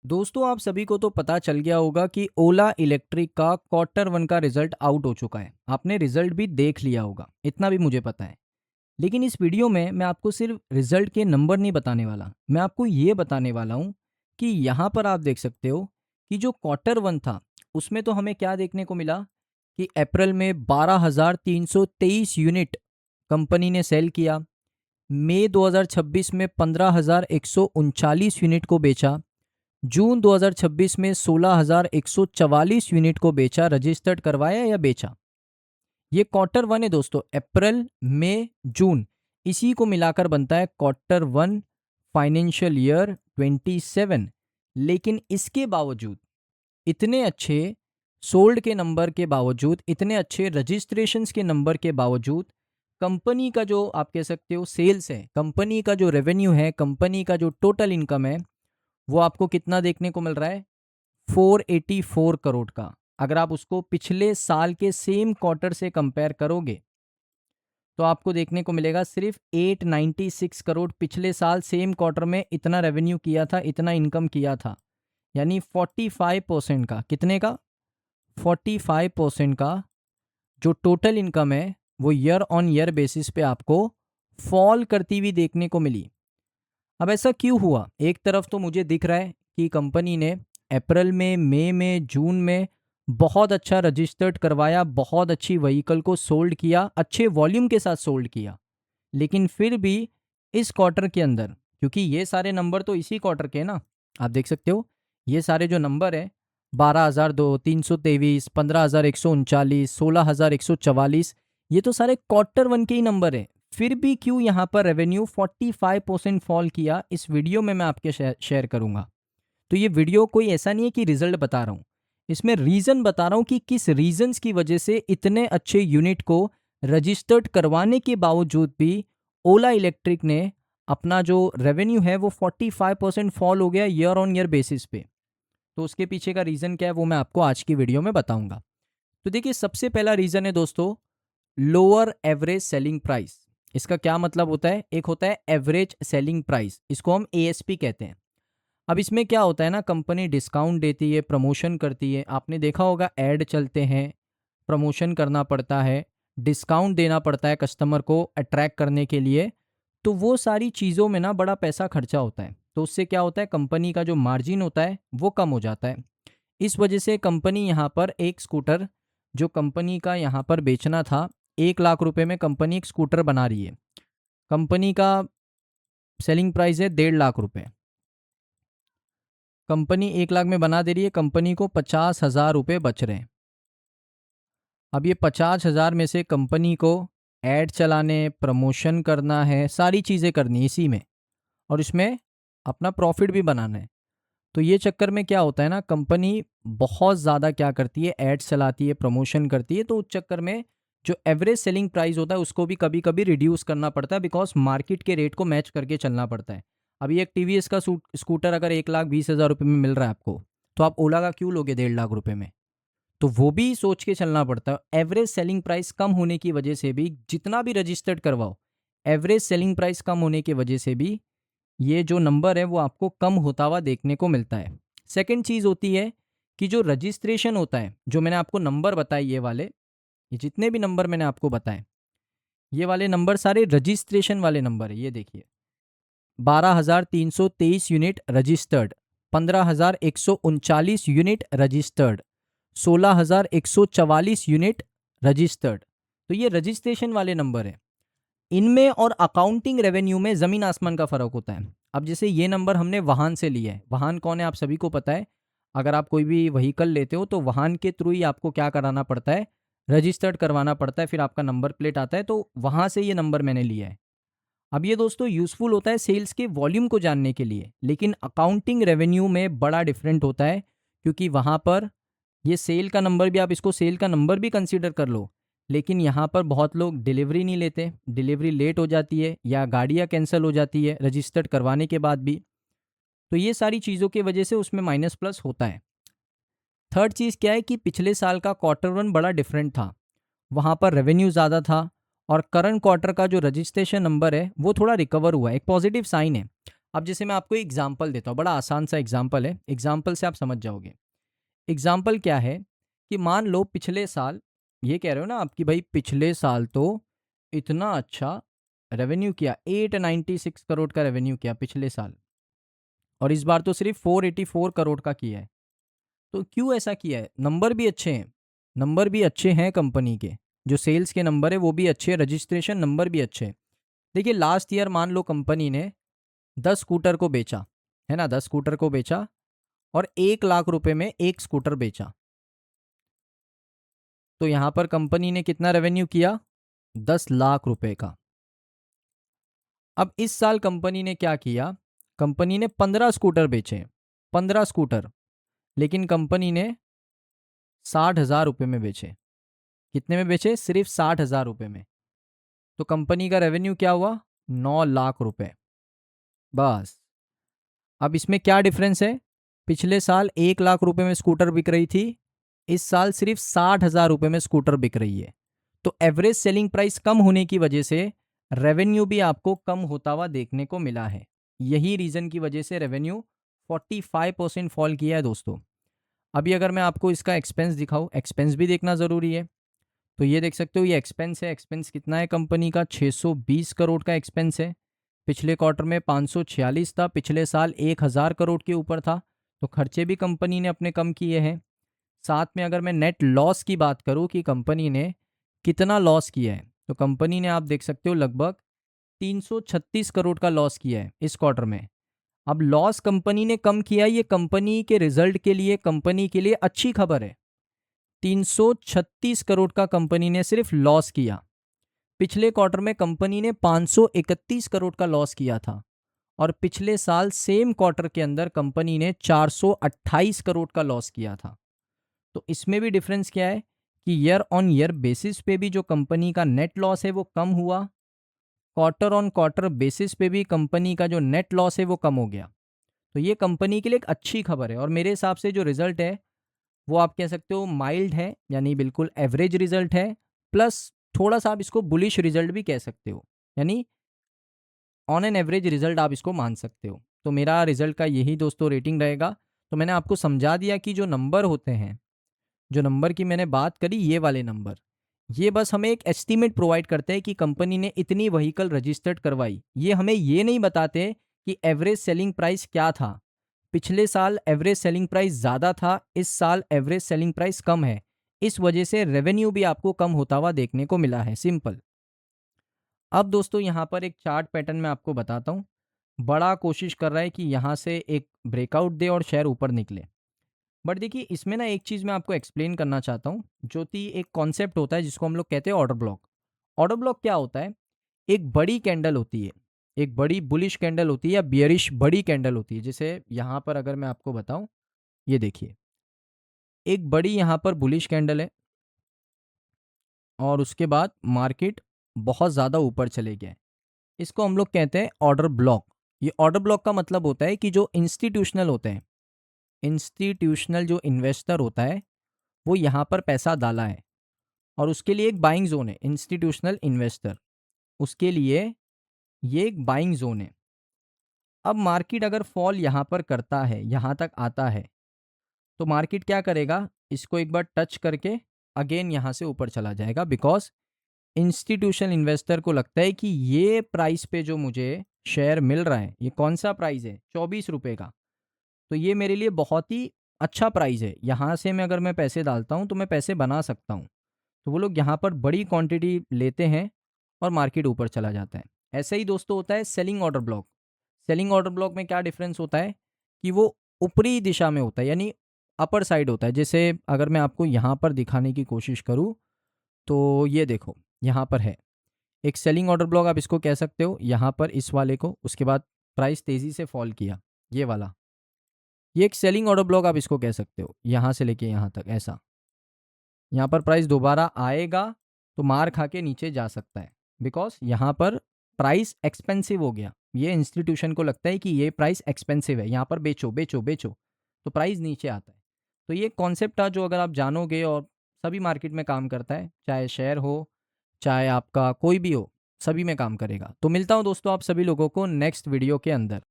दोस्तों आप सभी को तो पता चल गया होगा कि ओला इलेक्ट्रिक का क्वार्टर वन का रिजल्ट आउट हो चुका है। आपने रिजल्ट भी देख लिया होगा, इतना भी मुझे पता है। लेकिन इस वीडियो में मैं आपको सिर्फ रिजल्ट के नंबर नहीं बताने वाला, मैं आपको ये बताने वाला हूँ कि यहाँ पर आप देख सकते हो कि जो क्वार्टर वन था उसमें तो हमें क्या देखने को मिला कि अप्रैल में 12,323 यूनिट कंपनी ने सेल किया। मई 2026 में 15,139 यूनिट को बेचा। जून 2026 में 16,144 यूनिट को बेचा, रजिस्टर्ड करवाया या बेचा। ये क्वार्टर वन है दोस्तों, अप्रैल मई जून, इसी को मिलाकर बनता है क्वार्टर वन फाइनेंशियल ईयर 27। लेकिन इसके बावजूद इतने अच्छे सोल्ड के नंबर के बावजूद, इतने अच्छे रजिस्ट्रेशंस के नंबर के बावजूद, कंपनी का जो आप कह सकते हो सेल्स है, कंपनी का जो रेवेन्यू है, कंपनी का जो टोटल इनकम है, वो आपको कितना देखने को मिल रहा है? 484 करोड़ का। अगर आप उसको पिछले साल के सेम क्वार्टर से कंपेयर करोगे तो आपको देखने को मिलेगा सिर्फ 896 करोड़। पिछले साल सेम क्वार्टर में इतना रेवेन्यू किया था, इतना इनकम किया था, यानी 45% का, कितने का? 45% का जो टोटल इनकम है वो ईयर ऑन ईयर बेसिस पे आपको फॉल करती हुई देखने को मिली। अब ऐसा क्यों हुआ? एक तरफ तो मुझे दिख रहा है कि कंपनी ने अप्रैल में, मई में, जून में बहुत अच्छा रजिस्टर्ड करवाया, बहुत अच्छी व्हीकल को सोल्ड किया, अच्छे वॉल्यूम के साथ सोल्ड किया। लेकिन फिर भी इस क्वार्टर के अंदर, क्योंकि ये सारे नंबर तो इसी क्वार्टर के हैं ना, आप देख सकते हो ये सारे जो नंबर है 12,323, 15,139, 16,144, ये तो सारे क्वार्टर वन के ही नंबर है। फिर भी क्यों यहाँ पर रेवेन्यू 45% फॉल किया, इस वीडियो में मैं आपके शेयर करूँगा। तो ये वीडियो कोई ऐसा नहीं है कि रिजल्ट बता रहा हूँ, इसमें रीज़न बता रहा हूँ कि किस रीजंस की वजह से इतने अच्छे यूनिट को रजिस्टर्ड करवाने के बावजूद भी ओला इलेक्ट्रिक ने अपना जो रेवेन्यू है वो 45% फॉल हो गया ईयर ऑन ईयर बेसिस पे। तो उसके पीछे का रीज़न क्या है वो मैं आपको आज की वीडियो में बताऊंगा। तो देखिए, सबसे पहला रीज़न है दोस्तों, लोअर एवरेज सेलिंग प्राइस। इसका क्या मतलब होता है? एक होता है एवरेज सेलिंग प्राइस, इसको हम एएसपी कहते हैं। अब इसमें क्या होता है ना, कंपनी डिस्काउंट देती है, प्रमोशन करती है। आपने देखा होगा ऐड चलते हैं, प्रमोशन करना पड़ता है, डिस्काउंट देना पड़ता है कस्टमर को अट्रैक्ट करने के लिए। तो वो सारी चीज़ों में ना बड़ा पैसा खर्चा होता है, तो उससे क्या होता है, कंपनी का जो मार्जिन होता है वो कम हो जाता है। इस वजह से कंपनी यहाँ पर एक स्कूटर जो कंपनी का यहाँ पर बेचना था 1 लाख रुपए में, कंपनी एक स्कूटर बना रही है। कंपनी का सेलिंग प्राइस है 1.5 लाख रुपए, कंपनी 1 लाख में बना दे रही है, कंपनी को 50,000 रुपये बच रहे हैं। अब ये 50,000 में से कंपनी को ऐड चलाने, प्रमोशन करना है, सारी चीज़ें करनी है इसी में, और इसमें अपना प्रॉफिट भी बनाना है। तो ये चक्कर में क्या होता है ना, कंपनी बहुत ज़्यादा क्या करती है, एड्स चलाती है, प्रमोशन करती है। तो उस चक्कर में जो एवरेज सेलिंग प्राइस होता है उसको भी कभी कभी रिड्यूस करना पड़ता है, बिकॉज मार्केट के रेट को मैच करके चलना पड़ता है। अभी एक टीवीएस का स्कूटर अगर 1,20,000 रुपये में मिल रहा है आपको, तो आप ओला का क्यों लोगे 1.5 लाख रुपये में? तो वो भी सोच के चलना पड़ता है। एवरेज सेलिंग प्राइस कम होने की वजह से भी, जितना भी रजिस्टर्ड करवाओ, एवरेज सेलिंग प्राइस कम होने की वजह से भी ये जो नंबर है वो आपको कम होता हुआ देखने को मिलता है। सेकंड चीज़ होती है कि जो रजिस्ट्रेशन होता है, जो मैंने आपको नंबर बताए ये वाले, ये जितने भी नंबर मैंने आपको बताए, ये वाले नंबर सारे रजिस्ट्रेशन वाले नंबर है। ये देखिए, 12,323 unit registered, 15,139 unit registered, 16,144 unit registered. तो ये रजिस्ट्रेशन वाले नंबर है। इनमें और अकाउंटिंग रेवेन्यू में ज़मीन आसमान का फ़र्क होता है। अब जैसे ये नंबर हमने वाहन से लिया है, वाहन कौन है आप सभी को पता है। अगर आप कोई भी व्हीकल लेते हो तो वाहन के थ्रू ही आपको क्या कराना पड़ता है, रजिस्टर्ड करवाना पड़ता है, फिर आपका नंबर प्लेट आता है। तो वहाँ से ये नंबर मैंने लिया है। अब ये दोस्तों यूज़फुल होता है सेल्स के वॉल्यूम को जानने के लिए, लेकिन अकाउंटिंग रेवेन्यू में बड़ा डिफरेंट होता है, क्योंकि वहाँ पर ये सेल का नंबर भी, आप इसको सेल का नंबर भी कंसीडर कर लो, लेकिन यहाँ पर बहुत लोग डिलीवरी नहीं लेते, डिलीवरी लेट हो जाती है या गाड़ियाँ कैंसिल हो जाती है रजिस्टर्ड करवाने के बाद भी। तो ये सारी चीज़ों की वजह से उसमें माइनस प्लस होता है। थर्ड चीज़ क्या है कि पिछले साल का क्वार्टर वन बड़ा डिफरेंट था, वहाँ पर रेवेन्यू ज़्यादा था, और करंट क्वार्टर का जो रजिस्ट्रेशन नंबर है वो थोड़ा रिकवर हुआ है, एक पॉजिटिव साइन है। अब जैसे मैं आपको एग्जाम्पल देता हूँ, बड़ा आसान सा एग्जाम्पल है, एग्जाम्पल से आप समझ जाओगे। एग्जाम्पल क्या है कि मान लो पिछले साल, ये कह रहे हो ना आप कि भाई पिछले साल तो इतना अच्छा रेवेन्यू किया, 896 करोड़ का रेवेन्यू किया पिछले साल, और इस बार तो सिर्फ 484 करोड़ का किया है। तो क्यों ऐसा किया है? नंबर भी अच्छे हैं, नंबर भी अच्छे हैं कंपनी के, जो सेल्स के नंबर है वो भी अच्छे हैं, रजिस्ट्रेशन नंबर भी अच्छे हैं। देखिए लास्ट ईयर मान लो कंपनी ने 10 स्कूटर को बेचा, है ना, 10 स्कूटर को बेचा और 1 लाख रुपए में एक स्कूटर बेचा। तो यहां पर कंपनी ने कितना रेवेन्यू किया? 10 लाख रुपए का। अब इस साल कंपनी ने क्या किया? कंपनी ने 15 स्कूटर बेचे, 15 स्कूटर, लेकिन कंपनी ने 60,000 रुपये में बेचे। कितने में बेचे? सिर्फ 60,000 रुपये में। तो कंपनी का रेवेन्यू क्या हुआ? 9 लाख रुपए। बस। अब इसमें क्या डिफरेंस है? पिछले साल 1 लाख रुपए में स्कूटर बिक रही थी, इस साल सिर्फ 60,000 रुपये में स्कूटर बिक रही है। तो एवरेज सेलिंग प्राइस कम होने की वजह से रेवेन्यू भी आपको कम होता हुआ देखने को मिला है। यही रीज़न की वजह से रेवेन्यू 45% फॉल किया है दोस्तों। अभी अगर मैं आपको इसका एक्सपेंस दिखाऊं, एक्सपेंस भी देखना ज़रूरी है। तो ये देख सकते हो, ये एक्सपेंस है। एक्सपेंस कितना है कंपनी का? 620 करोड़ का एक्सपेंस है। पिछले क्वार्टर में 546 था, पिछले साल 1000 करोड़ के ऊपर था। तो खर्चे भी कंपनी ने अपने कम किए हैं। साथ में अगर मैं नेट लॉस की बात करूं कि कंपनी ने कितना लॉस किया है, तो कंपनी ने आप देख सकते हो लगभग 336 करोड़ का लॉस किया है इस क्वार्टर में। अब लॉस कंपनी ने कम किया, ये कंपनी के रिजल्ट के लिए, कंपनी के लिए अच्छी खबर है। 336 करोड़ का कंपनी ने सिर्फ लॉस किया। पिछले क्वार्टर में कंपनी ने 531 करोड़ का लॉस किया था, और पिछले साल सेम क्वार्टर के अंदर कंपनी ने 428 करोड़ का लॉस किया था। तो इसमें भी डिफरेंस क्या है कि ईयर ऑन ईयर बेसिस पे भी जो कंपनी का नेट लॉस है वो कम हुआ, क्वार्टर ऑन क्वार्टर बेसिस पे भी कंपनी का जो नेट लॉस है वो कम हो गया। तो ये कंपनी के लिए एक अच्छी खबर है, और मेरे हिसाब से जो रिजल्ट है वो आप कह सकते हो माइल्ड है, यानी बिल्कुल एवरेज रिजल्ट है, प्लस थोड़ा सा आप इसको बुलिश रिजल्ट भी कह सकते हो, यानी ऑन एन एवरेज रिजल्ट आप इसको मान सकते हो। तो मेरा रिजल्ट का यही दोस्तों रेटिंग रहेगा। तो मैंने आपको समझा दिया कि जो नंबर होते हैं, जो नंबर की मैंने बात करी, ये वाले नंबर, ये बस हमें एक एस्टीमेट प्रोवाइड करते हैं कि कंपनी ने इतनी व्हीकल रजिस्टर्ड करवाई। ये हमें ये नहीं बताते कि एवरेज सेलिंग प्राइस क्या था। पिछले साल एवरेज सेलिंग प्राइस ज़्यादा था, इस साल एवरेज सेलिंग प्राइस कम है, इस वजह से रेवेन्यू भी आपको कम होता हुआ देखने को मिला है, सिंपल। अब दोस्तों यहाँ पर एक चार्ट पैटर्न मैं आपको बताता हूँ। बड़ा कोशिश कर रहा है कि यहाँ से एक ब्रेकआउट दे और शेयर ऊपर निकले। बट देखिए इसमें ना एक चीज़ मैं आपको एक्सप्लेन करना चाहता हूँ, जो कि एक कॉन्सेप्ट होता है जिसको हम लोग कहते हैं ऑर्डर ब्लॉक। ऑर्डर ब्लॉक क्या होता है? एक बड़ी कैंडल होती है, एक बड़ी बुलिश कैंडल होती है या बियरिश बड़ी कैंडल होती है। जैसे यहाँ पर अगर मैं आपको बताऊँ, ये देखिए एक बड़ी यहाँ पर बुलिश कैंडल है, और उसके बाद मार्केट बहुत ज़्यादा ऊपर चले गया है। इसको हम लोग कहते हैं ऑर्डर ब्लॉक। ये ऑर्डर ब्लॉक का मतलब होता है कि जो इंस्टीट्यूशनल होते हैं, इंस्टीट्यूशनल जो इन्वेस्टर होता है वो यहाँ पर पैसा डाला है, और उसके लिए एक बाइंग जोन है। इंस्टीट्यूशनल इन्वेस्टर, उसके लिए ये एक बाइंग जोन है। अब मार्केट अगर फॉल यहाँ पर करता है, यहाँ तक आता है, तो मार्केट क्या करेगा? इसको एक बार टच करके अगेन यहाँ से ऊपर चला जाएगा, बिकॉज इंस्टीट्यूशनल इन्वेस्टर को लगता है कि ये प्राइस पे जो मुझे शेयर मिल रहा है, ये कौन सा प्राइस है? 24 रुपये का। तो ये मेरे लिए बहुत ही अच्छा प्राइस है, यहाँ से मैं अगर मैं पैसे डालता हूँ तो मैं पैसे बना सकता हूँ। तो वो लोग यहाँ पर बड़ी क्वांटिटी लेते हैं और मार्केट ऊपर चला जाता है। ऐसे ही दोस्तों होता है selling order block. Selling order block में क्या डिफरेंस होता है कि वो ऊपरी दिशा में होता है, यानी अपर साइड होता है। जैसे अगर मैं आपको यहाँ पर दिखाने की कोशिश करूँ, तो ये देखो यहाँ पर है एक सेलिंग ऑर्डर ब्लॉक, आप इसको कह सकते हो। यहाँ पर इस वाले को, उसके बाद प्राइस तेज़ी से फॉल किया, ये वाला, ये एक सेलिंग ऑर्डर ब्लॉक आप इसको कह सकते हो। यहाँ से लेके यहाँ तक ऐसा, यहाँ पर प्राइस दोबारा आएगा तो मार खा के नीचे जा सकता है, बिकॉज यहाँ पर प्राइस एक्सपेंसिव हो गया। ये इंस्टीट्यूशन को लगता है कि ये प्राइस एक्सपेंसिव है, यहाँ पर बेचो बेचो बेचो, तो प्राइस नीचे आता है। तो ये कॉन्सेप्ट था जो अगर आप जानोगे, और सभी मार्केट में काम करता है, चाहे शेयर हो चाहे आपका कोई भी हो, सभी में काम करेगा। तो मिलता हूँ दोस्तों आप सभी लोगों को नेक्स्ट वीडियो के अंदर।